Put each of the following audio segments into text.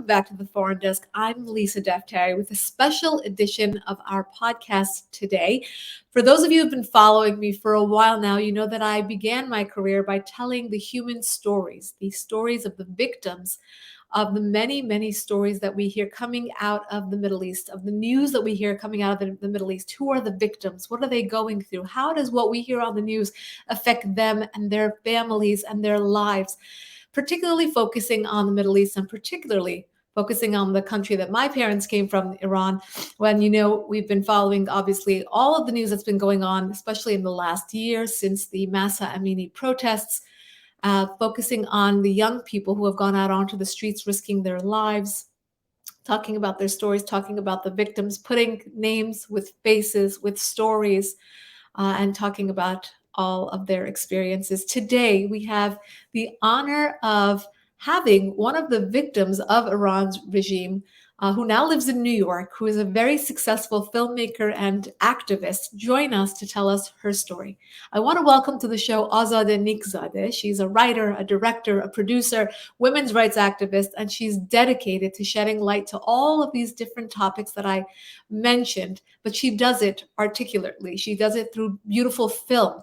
back to the Foreign Desk. I'm Lisa Defteri with a special edition of our podcast today. For those of you who've been following me for a while now, you know that I began my career by telling the human stories, the stories of the victims of the many, many stories that we hear coming out of the Middle East, of the news that we hear coming out of the Middle East. Who are the victims? What are they going through? How does what we hear on the news affect them and their families and their lives? Particularly focusing on the Middle East and particularly focusing on the country that my parents came from, Iran, when, we've been following, obviously, all of the news that's been going on, especially in the last year since the Masa Amini protests, focusing on the young people who have gone out onto the streets risking their lives, talking about their stories, talking about the victims, putting names with faces, with stories, and talking about all of their experiences. Today, we have the honor of having one of the victims of Iran's regime, who now lives in New York, who is a very successful filmmaker and activist, join us to tell us her story. I want to welcome to the show Azadeh Nikzadeh. She's a writer, a director, a producer, women's rights activist, and she's dedicated to shedding light to all of these different topics that I mentioned, but she does it articulately. She does it through beautiful film.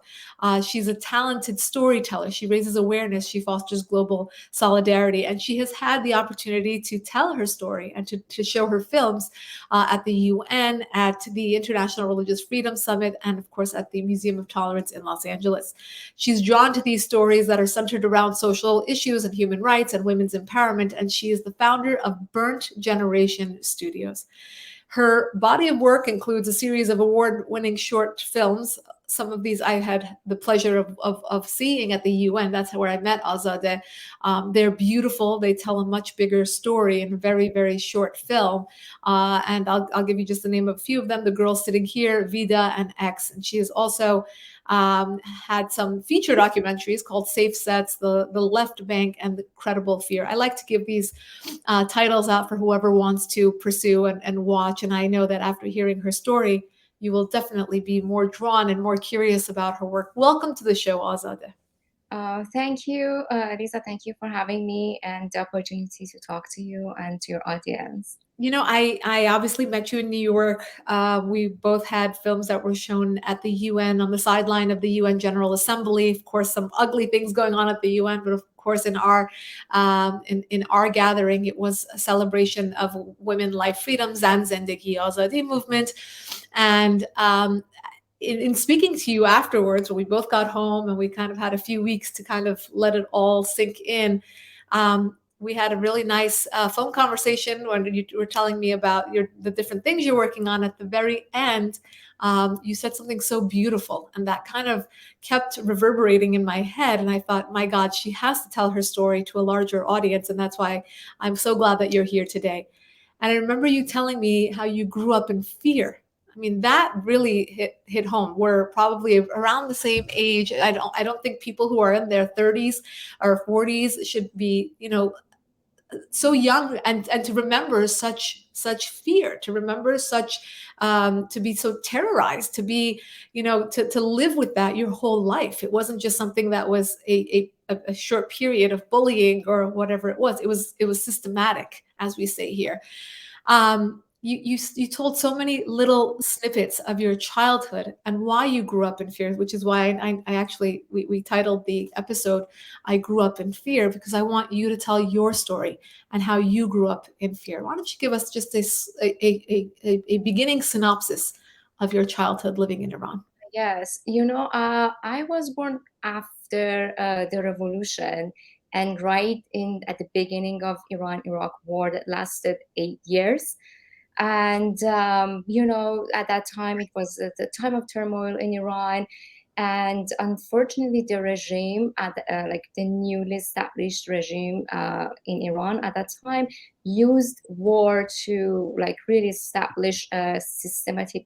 She's a talented storyteller. She raises awareness. She fosters global solidarity. And she has had the opportunity to tell her story and to show her films at the UN, at the International Religious Freedom Summit, and of course at the Museum of Tolerance in Los Angeles. She's drawn to these stories that are centered around social issues and human rights and women's empowerment. And she is the founder of Burnt Generation Studios. Her body of work includes a series of award-winning short films. Some of these I had the pleasure of seeing at the UN. That's where I met Azadeh. They're beautiful. They tell a much bigger story in a very, very short film. And I'll give you just the name of a few of them. The girl sitting here, Vida and X. And she has also had some feature documentaries called Safe Sets, the Left Bank, and The Credible Fear. I like to give these titles out for whoever wants to pursue and watch. And I know that after hearing her story, you will definitely be more drawn and more curious about her work. Welcome to the show, Azadeh. Thank you, Lisa. Thank you for having me and the opportunity to talk to you and to your audience. I obviously met you in New York. We both had films that were shown at the UN on the sideline of the UN General Assembly. Of course, some ugly things going on at the UN, but of course, in our gathering, it was a celebration of women, life, freedom, Zan Zendegi Azadi movement, and in speaking to you afterwards, when we both got home and we kind of had a few weeks to kind of let it all sink in, we had a really nice phone conversation when you were telling me about the different things you're working on. At the very end, you said something so beautiful, and that kind of kept reverberating in my head. And I thought, my God, she has to tell her story to a larger audience, and that's why I'm so glad that you're here today. And I remember you telling me how you grew up in fear. I mean, that really hit home. We're probably around the same age. I don't think people who are in their 30s or 40s should be, so young and to remember such fear, to remember such to be so terrorized, to be, to live with that your whole life. It wasn't just something that was a short period of bullying or whatever it was. It was systematic, as we say here. You told so many little snippets of your childhood and why you grew up in fear, which is why I actually we titled the episode "I Grew Up in Fear," because I want you to tell your story and how you grew up in fear. Why don't you give us just a beginning synopsis of your childhood living in Iran? Yes, I was born after the revolution, and right at the beginning of Iran-Iraq war that lasted 8 years. And at that time it was the time of turmoil in Iran, and unfortunately the regime like the newly established regime in Iran at that time used war to like really establish a systematic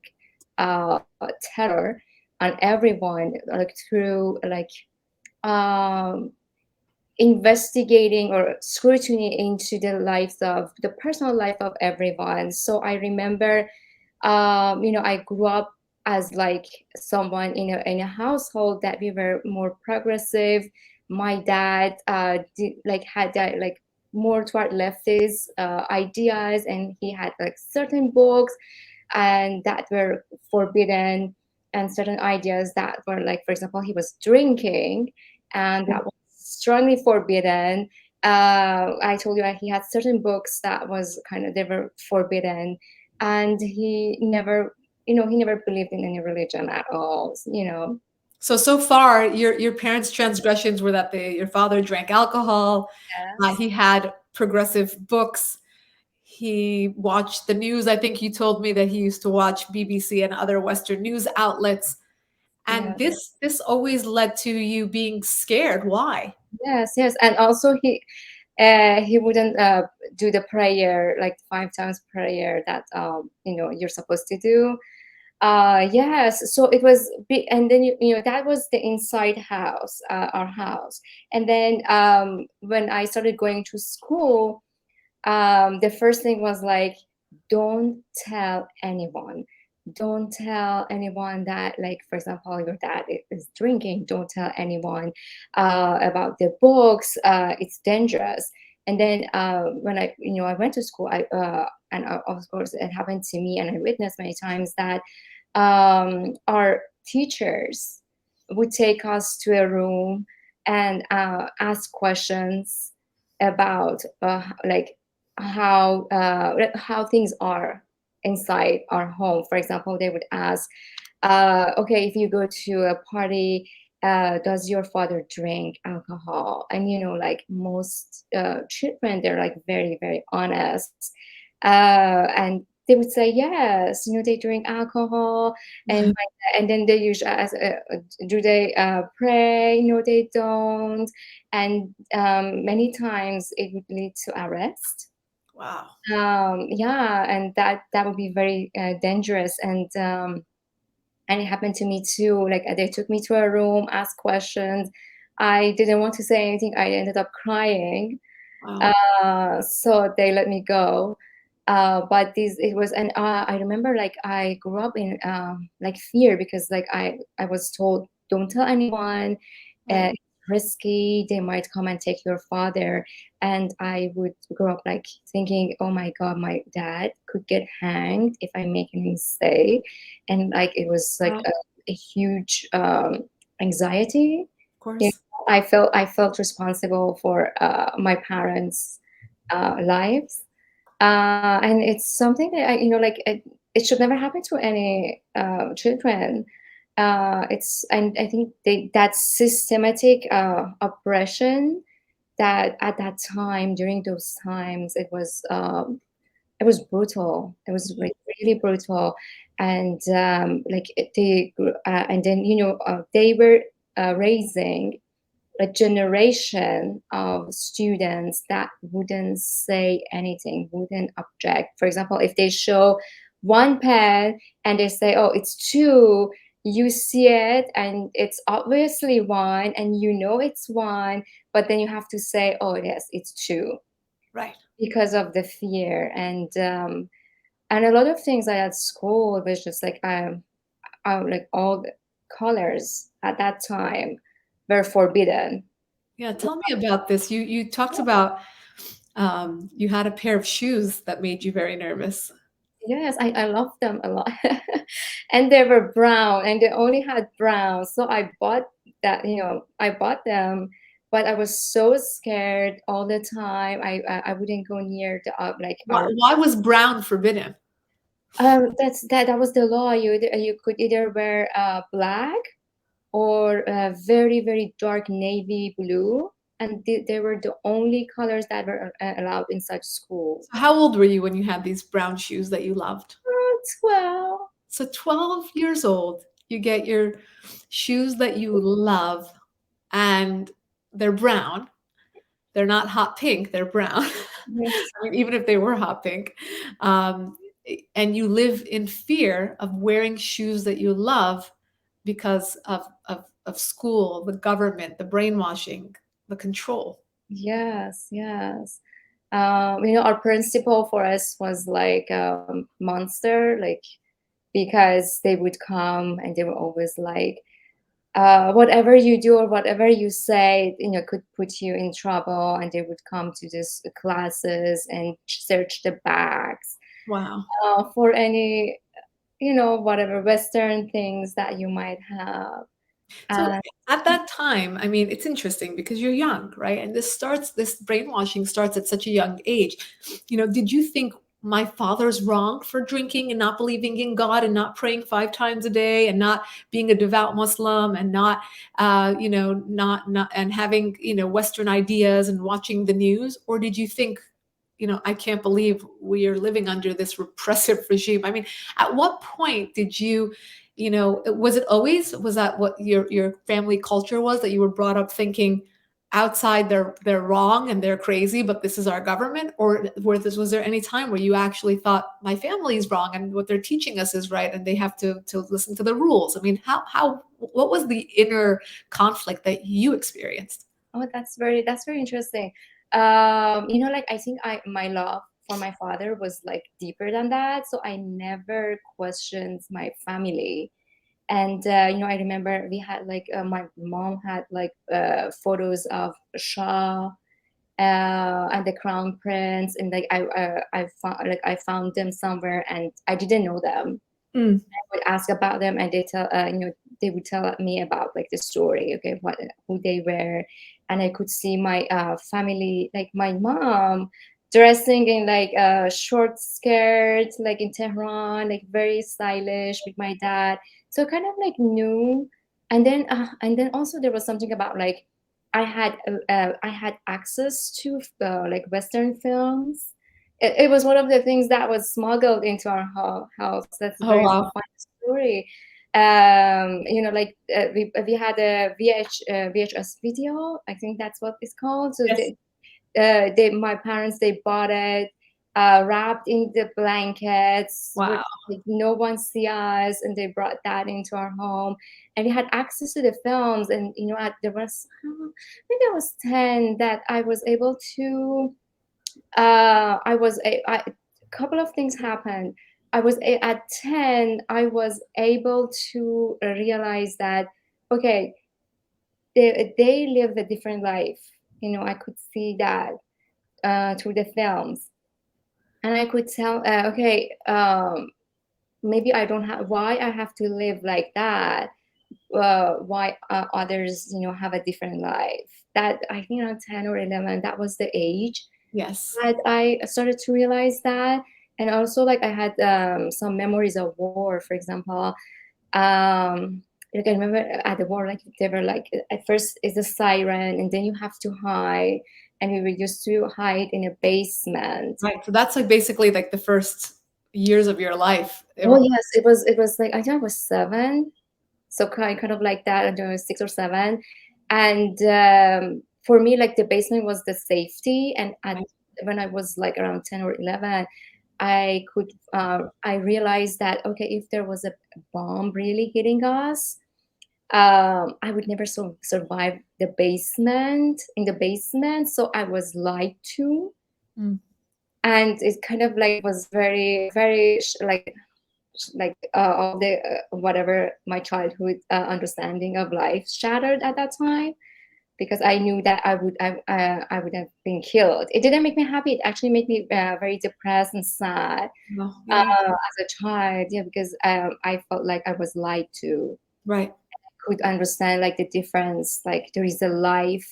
terror on everyone, like through like um investigating or scrutiny into the personal life of everyone. So I remember, I grew up as like someone in a household that we were more progressive. My dad had that like more toward leftist ideas, and he had like certain books and that were forbidden, and certain ideas that were like, for example, he was drinking, and that was strongly forbidden. I told you that he had certain books that was kind of, they were forbidden, and he never, he never believed in any religion at all. So far, your parents' transgressions were that your father drank alcohol, Yes. he had progressive books, he watched the news. I think you told me that he used to watch BBC and other Western news outlets, and Yeah. this always led to you being scared. Why? Yes, yes, and also he wouldn't do the prayer, like 5 times prayer that you're supposed to do. Yes, so it was big, and then that was the inside house, our house. And then when I started going to school, the first thing was like, don't tell anyone. Don't tell anyone that, like, for example, your dad is drinking. Don't tell anyone about the books. It's dangerous. And then when I went to school, and of course it happened to me, and I witnessed many times that our teachers would take us to a room and ask questions about like how things are inside our home. For example, they would ask, okay, if you go to a party, does your father drink alcohol? And like most children, they're like very, very honest, and they would say yes, they drink alcohol. And then they usually ask, do they pray? No, they don't. And many times it would lead to arrest. Wow. Yeah, and that would be very dangerous. And it happened to me too. Like they took me to a room, asked questions. I didn't want to say anything. I ended up crying. Wow. So they let me go. But this it was, and I remember like I grew up in like fear, because like I was told, don't tell anyone. Right. It's risky. They might come and take your father. And I would grow up like thinking, oh my God, my dad could get hanged if I make a mistake. And like it was like Wow. a huge anxiety. Of You course. know, I felt responsible for my parents' lives, and it's something that like it should never happen to any children. And I think that systematic oppression, that at that time, during those times, it was brutal. It was like really brutal. And like and then they were raising a generation of students that wouldn't say anything, wouldn't object. For example, if they show one pen and they say, oh, it's two, you see it and it's obviously one, and it's one, but then you have to say, oh, yes, it's two, Right. because of the fear. And a lot of things at school was just like like all the colors at that time were forbidden. Yeah. Tell me about this. You talked about you had a pair of shoes that made you very nervous. Yes, I love them a lot. And they were brown, and they only had brown. So I bought I bought them, but I was so scared all the time. I wouldn't go near the like our Why was brown forbidden? that was the law. You could either wear black or very, very dark navy blue, and they were the only colors that were allowed inside school. So how old were you when you had these brown shoes that you loved? 12. So 12 years old, you get your shoes that you love, and they're brown. They're not hot pink, they're brown. Yes. I mean, even if they were hot pink. Um, and you live in fear of wearing shoes that you love because of school, the government, the brainwashing, the control. Yes, yes. Our principal for us was like monster, like, because they would come and they were always like, whatever you do or whatever you say, could put you in trouble, and they would come to these classes and search the bags Wow. for any, whatever Western things that you might have. So Uh, at that time, I mean, it's interesting because you're young, right? And this brainwashing starts at such a young age. Did you think my father's wrong for drinking and not believing in God and not praying 5 times a day and not being a devout Muslim and not, not and having, Western ideas and watching the news? Or did you think, I can't believe we are living under this repressive regime? I mean, at what point did you, was it always, was that what your family culture was, that you were brought up thinking outside they're wrong and they're crazy, but this is our government? Or was there any time where you actually thought my family is wrong and what they're teaching us is right and they have to listen to the rules? I mean, what was the inner conflict that you experienced? oh, that's very interesting. Like, I think my love for my father was like deeper than that, so I never questioned my family. And I remember we had like my mom had like photos of Shah and the crown prince, and like I found them somewhere, and I didn't know them. Mm. Would ask about them, and they would tell me about like the story, okay, who they were. And I could see my family, like my mom dressing in like a short skirt, like in Tehran, like very stylish, with my dad. So kind of like new. And then also there was something about like I had access to like Western films. It was one of the things that was smuggled into our house. That's a Oh, very wow. fun story. Like we had a VHS video. I think that's what it's called. So Yes. my parents, they bought it, wrapped in the blankets, where Wow. like no one see us, and they brought that into our home, and we had access to the films. And there was maybe I was 10 that I was able to. A couple of things happened. At 10. I was able to realize that okay, they live a different life. I could see that through the films, and I could tell, okay, maybe I don't have, why I have to live like that. Why others, have a different life. That I think around 10 or 11, that was the age Yes. that I started to realize that. And also, like, I had some memories of war, for example. Like, I remember at the war, like, they were like, at first it's a siren, and then you have to hide. And we were used to hide in a basement. Right. So that's like basically like the first years of your life. Oh yes, it was like I think I was 7, so kind of like that. I don't know, 6 or 7. And for me, like the basement was the safety. And Right. when I was like around 10 or 11, I realized that okay, if there was a bomb really hitting us, I would never survive the basement in the basement. So I was lied to, Mm. and it kind of like was very very like all the whatever my childhood understanding of life shattered at that time, because I knew that I would have been killed. It didn't make me happy. It actually made me very depressed and sad Well, yeah. as a child. Yeah, because I felt like I was lied to. Right. Could understand like the difference. Like there is a life,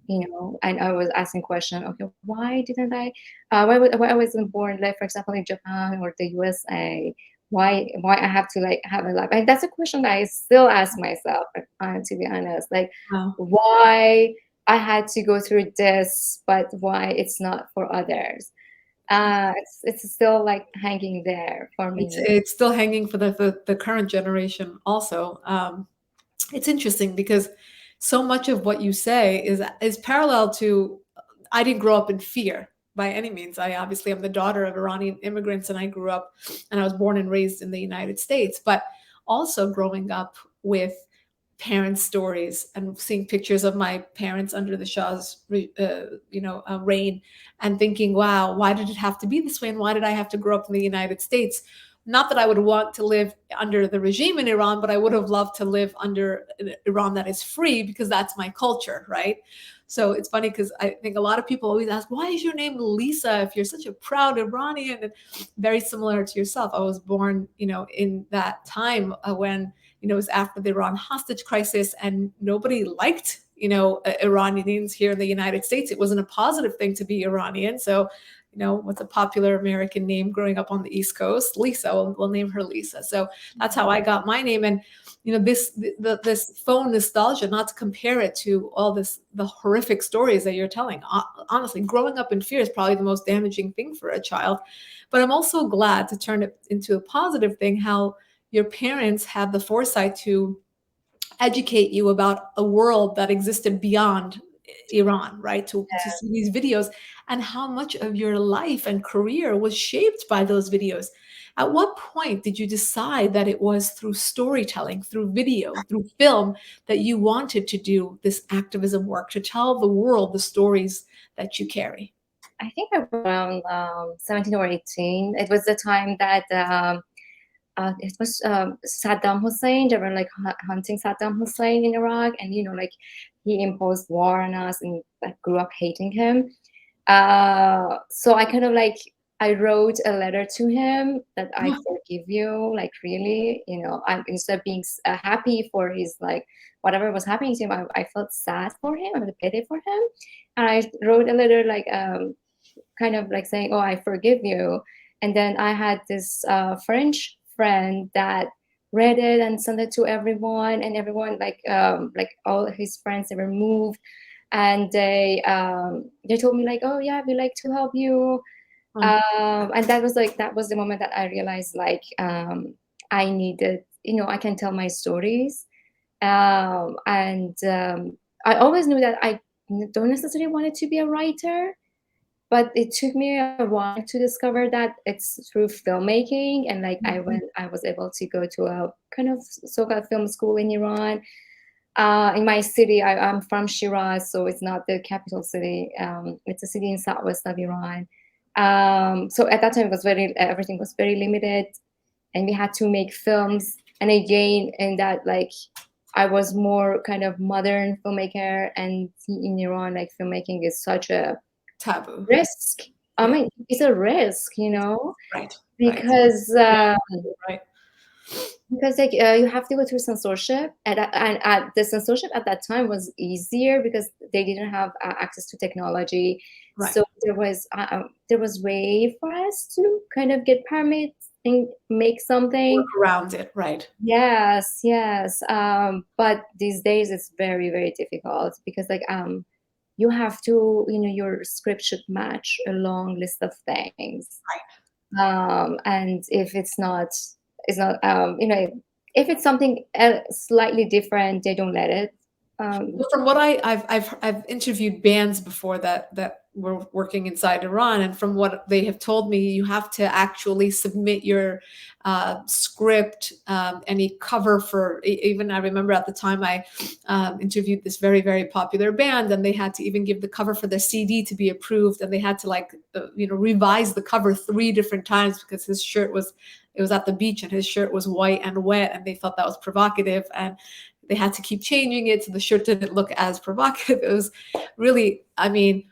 and I was asking question. Okay, why didn't I? Why I wasn't born, like for example, in Japan or the USA? Why I have to like have a life? And that's a question that I still ask myself. To be honest, like Wow. why I had to go through this, but why it's not for others. It's still like hanging there for It's me. it's still hanging for the current generation also. It's interesting because so much of what you say is parallel to, I didn't grow up in fear by any means. I obviously am the daughter of Iranian immigrants and I grew up and I was born and raised in the United States, but also growing up with parents' stories and seeing pictures of my parents under the Shah's, reign, and thinking, wow, why did it have to be this way? And why did I have to grow up in the United States Not that I would want to live under the regime in Iran, but I would have loved to live under an Iran that is free, because that's my culture, right? So it's funny because I think a lot of people always ask, why is your name Lisa if you're such a proud Iranian? And very similar to yourself, I was born, in that time when, it was after the Iran hostage crisis, and nobody liked, Iranians here in the United States. It wasn't a positive thing to be Iranian. So, what's a popular American name growing up on the East Coast? Lisa. We'll name her Lisa. So that's how I got my name. And this phone nostalgia, not to compare it to all the horrific stories that you're telling. Honestly, growing up in fear is probably the most damaging thing for a child. But I'm also glad, to turn it into a positive thing, how your parents had the foresight to educate you about a world that existed beyond Iran, right? To see these videos, and how much of your life and career was shaped by those videos. At what point did you decide that it was through storytelling, through video, through film, that you wanted to do this activism work, to tell the world the stories that you carry? I think around 17 or 18. It was the time that it was Saddam Hussein. They were like hunting Saddam Hussein in Iraq, and like he imposed war on us, and I grew up hating him. So I kind of like, I wrote a letter to him that I forgive you, like really, I, instead of being happy for his like whatever was happening to him, I felt sad for him, I felt pity for him, and I wrote a letter like kind of like saying, oh, I forgive you. And then I had this French friend that read it and sent it to everyone, and everyone like all his friends, they were moved, and they told me like, oh yeah, we like to help you. And that was the moment that I realized like I needed, I can tell my stories. And I always knew that I don't necessarily wanted to be a writer, but it took me a while to discover that it's through filmmaking. And like I was able to go to a kind of so-called film school in Iran. In my city, I'm from Shiraz, so it's not the capital city. It's a city in southwest of Iran. So at that time, everything was very limited, and we had to make films. And again, in that, like, I was more kind of modern filmmaker, and in Iran, like, filmmaking is such a taboo risk. I mean, it's a risk, right? Because right. Because like you have to go through censorship, and the censorship at that time was easier because they didn't have access to technology. Right. So there was way for us to kind of get permits and make something Work around it, right? Yes. But these days it's very, very difficult because like you have to, your script should match a long list of things. And if it's not if it's something slightly different, they don't let it. Well, from what I've interviewed bands before that were working inside Iran, and from what they have told me, you have to actually submit your script, any cover for. Even I remember at the time I interviewed this very, very popular band, and they had to even give the cover for their CD to be approved, and they had to like revise the cover 3 different times because his shirt was. It was at the beach, and his shirt was white and wet, and they thought that was provocative, and they had to keep changing it so the shirt didn't look as provocative. It was really, I mean,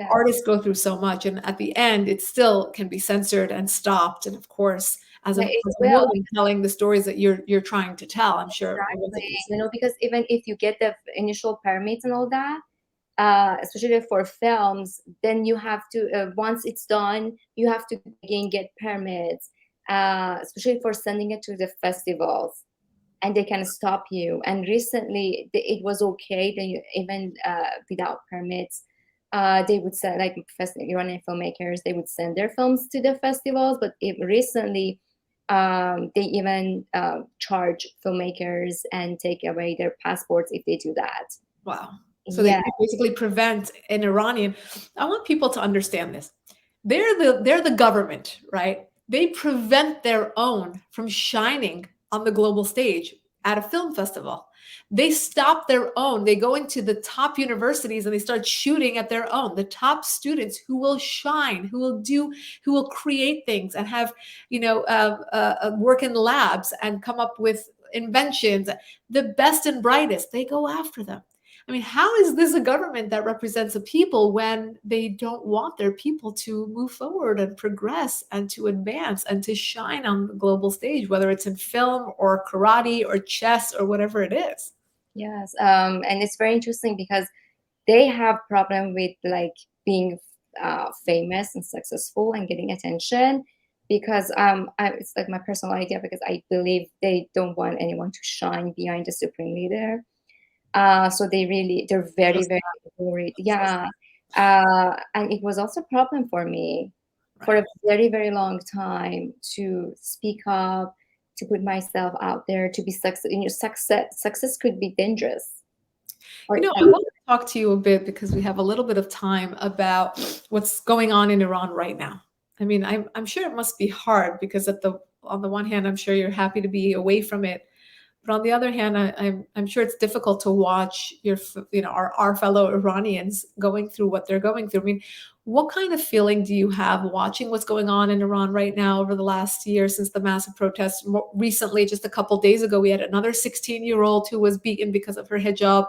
artists go through so much, and at the end, it still can be censored and stopped. And of course, as a woman telling the stories that you're trying to tell, I'm sure. Exactly. Because even if you get the initial permits and all that, especially for films, then you have to once it's done, you have to again get permits, especially for sending it to the festivals. And they can stop you. And recently, it was okay that even without permits, they would send, like Iranian filmmakers, they would send their films to the festivals. But recently, they even charge filmmakers and take away their passports if they do that. Wow. So they basically prevent an Iranian. I want people to understand this. They're the government, right? They prevent their own from shining on the global stage at a film festival. They stop their own. They go into the top universities and they start shooting at their own. The top students who will shine, who will create things and have, work in labs and come up with inventions. The best and brightest, they go after them. I mean, how is this a government that represents a people when they don't want their people to move forward and progress and to advance and to shine on the global stage, whether it's in film or karate or chess or whatever it is? Yes, and it's very interesting because they have problem with like being famous and successful and getting attention because it's like my personal idea because I believe they don't want anyone to shine behind the supreme leader. So they're very, Just very worried. so Yeah. And it was also a problem for me for right. a very, very long time to speak up, to put myself out there, to be success could be dangerous. Or I want to talk to you a bit because we have a little bit of time about what's going on in Iran right now. I mean, I'm sure it must be hard because on the one hand, I'm sure you're happy to be away from it, but on the other hand, I'm sure it's difficult to watch our fellow Iranians going through what they're going through. I mean, what kind of feeling do you have watching what's going on in Iran right now over the last year since the massive protests? More recently, just a couple days ago, we had another 16-year-old who was beaten because of her hijab.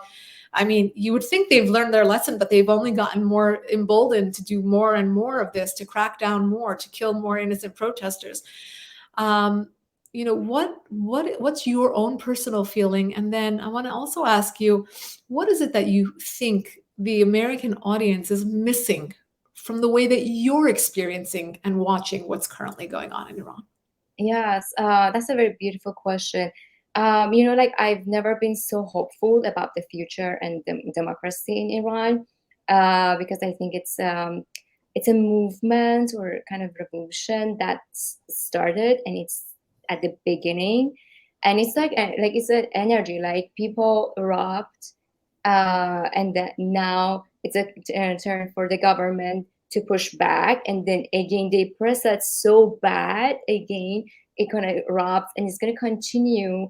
I mean, you would think they've learned their lesson, but they've only gotten more emboldened to do more and more of this, to crack down more, to kill more innocent protesters. Um, what's your own personal feeling? And then I want to also ask you, what is it that you think the American audience is missing from the way that you're experiencing and watching what's currently going on in Iran? Yes, that's a very beautiful question. Like I've never been so hopeful about the future and democracy in Iran, because I think it's a movement or kind of revolution that's started and it's at the beginning, and it's like it's an energy like people erupt, and that now it's a turn for the government to push back, and then again they press that so bad again it gonna erupt and it's gonna continue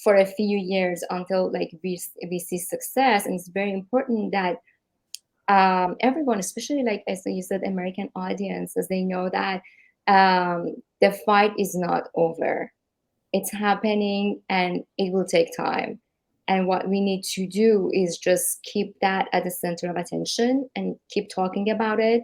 for a few years until like we see success. And it's very important that everyone, especially like as you said, American audiences, they know that the fight is not over. It's happening and it will take time. And what we need to do is just keep that at the center of attention and keep talking about it,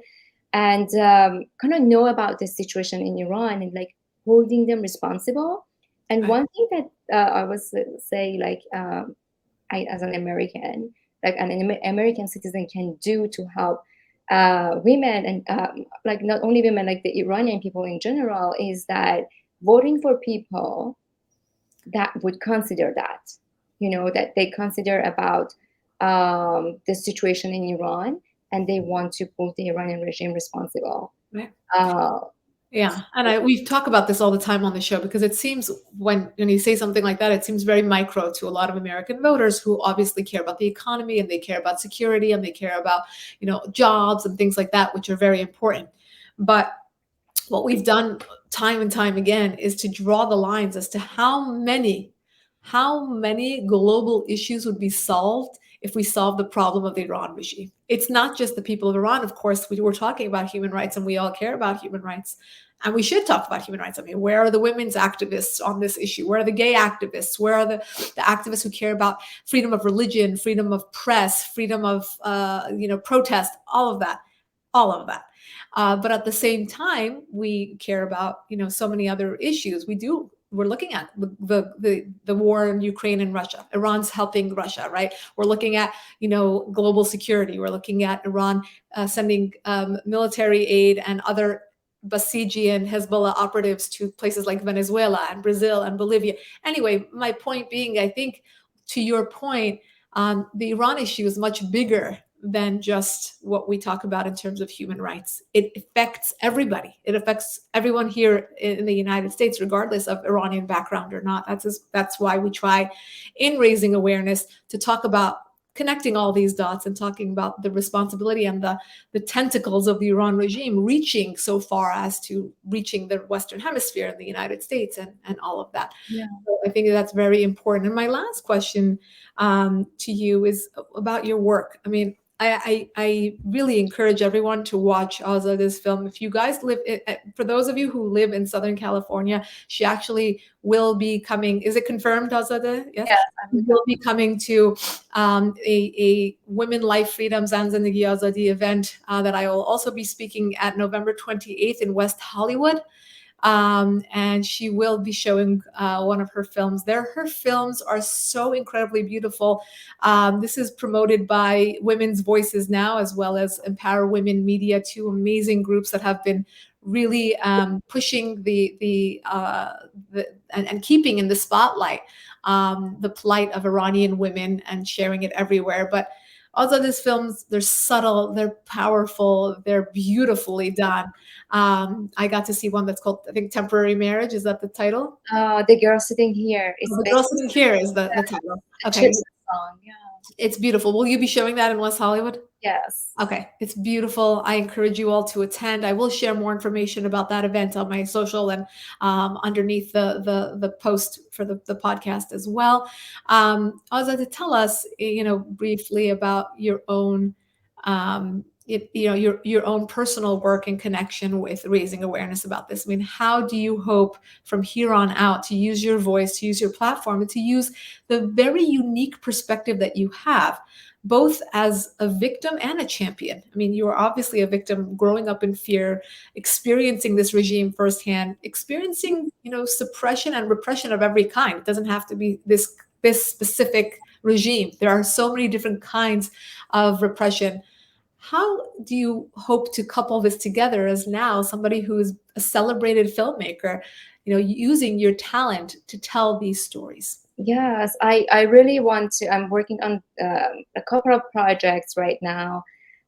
and kind of know about the situation in Iran and like holding them responsible. And Right. one thing that I was say like I as an American, like an American citizen can do to help women and like not only women, like the Iranian people in general, is that voting for people that would consider that, that they consider about the situation in Iran and they want to hold the Iranian regime responsible. Right. Uh, Yeah, and we talk about this all the time on the show because it seems when you say something like that, it seems very micro to a lot of American voters who obviously care about the economy and they care about security and they care about, jobs and things like that, which are very important. But what we've done time and time again is to draw the lines as to how many global issues would be solved if we solve the problem of the Iran regime. It's not just the people of Iran. Of course, we were talking about human rights and we all care about human rights. And we should talk about human rights. I mean, where are the women's activists on this issue? Where are the gay activists? Where are the activists who care about freedom of religion, freedom of press, freedom of protest, all of that, all of that. But at the same time, we care about so many other issues. We're looking at the war in Ukraine and Russia. Iran's helping Russia, right? We're looking at global security. We're looking at Iran sending military aid and other Basiji and Hezbollah operatives to places like Venezuela and Brazil and Bolivia. Anyway, my point being, I think to your point, the Iran issue is much bigger than just what we talk about in terms of human rights. It affects everybody. It affects everyone here in the United States, regardless of Iranian background or not. That's why we try, in raising awareness, to talk about connecting all these dots and talking about the responsibility and the tentacles of the Iran regime reaching so far as to reaching the Western Hemisphere and the United States and all of that. Yeah. So I think that's very important. And my last question to you is about your work. I mean, I really encourage everyone to watch Azadeh's film. If you guys live, for those of you who live in Southern California, she actually will be coming. Is it confirmed, Azadeh? Yes. Yes, She will be coming to a Women, Life, Freedom, Zanzandagi Azadi event that I will also be speaking at November 28th in West Hollywood. And she will be showing one of her films there. Her films are so incredibly beautiful. This is promoted by Women's Voices Now, as well as Empower Women Media, two amazing groups that have been really pushing and keeping in the spotlight the plight of Iranian women and sharing it everywhere. But also these films, they're subtle, they're powerful, they're beautifully done. I got to see one that's called, I think, Temporary Marriage. Is that the title? The Girl Sitting Here is Oh, The Girl based Sitting Here is the title. on Okay, Chip's song. Yeah. it's beautiful. Will you be showing that in West Hollywood? Yes. Okay, it's beautiful. I encourage you all to attend. I will share more information about that event on my social and underneath the post for the podcast as well. Azadeh, tell us, briefly about your own, your own personal work in connection with raising awareness about this. I mean, how do you hope from here on out to use your voice, to use your platform, and to use the very unique perspective that you have, both as a victim and a champion? I mean, you are obviously a victim growing up in fear, experiencing this regime firsthand, experiencing, suppression and repression of every kind. It doesn't have to be this specific regime. There are so many different kinds of repression. How do you hope to couple this together as now somebody who is a celebrated filmmaker, using your talent to tell these stories? Yes, I really want to. I'm working on a couple of projects right now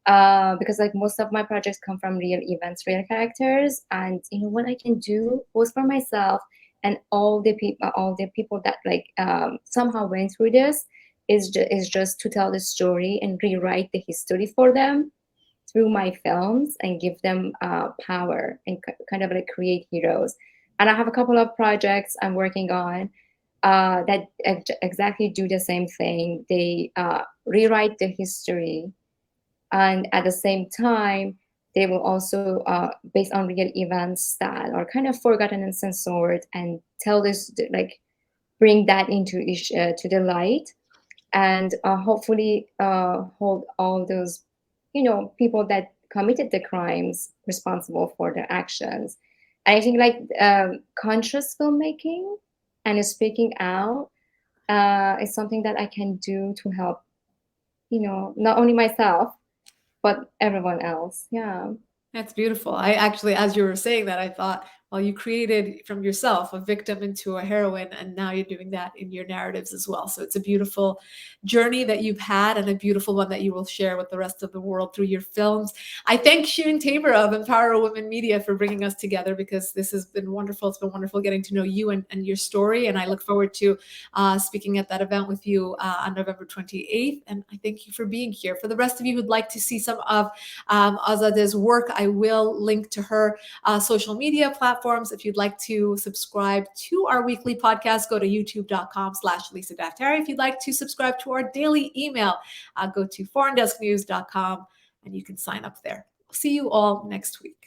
because like most of my projects come from real events, real characters, and what I can do both for myself and all the people that like somehow went through this is just to tell the story and rewrite the history for them through my films and give them power and kind of like create heroes. And I have a couple of projects I'm working on that exactly do the same thing. They rewrite the history, and at the same time, they will also, based on real events that are kind of forgotten and censored, and tell this, like, bring that into to the light, and hopefully hold all those, people that committed the crimes responsible for their actions. I think like conscious filmmaking and speaking out is something that I can do to help, not only myself, but everyone else. Yeah. That's beautiful. I actually, as you were saying that, I thought, well, you created from yourself a victim into a heroine, and now you're doing that in your narratives as well. So it's a beautiful journey that you've had, and a beautiful one that you will share with the rest of the world through your films. I thank Shirin Tabor of Empower Women Media for bringing us together, because this has been wonderful. It's been wonderful getting to know you and your story, and I look forward to speaking at that event with you on November 28th. And I thank you for being here. For the rest of you who'd like to see some of Azadeh's work, I will link to her social media platforms. If you'd like to subscribe to our weekly podcast, go to youtube.com/LisaDaftari. If you'd like to subscribe to our daily email, go to foreigndesknews.com and you can sign up there. See you all next week.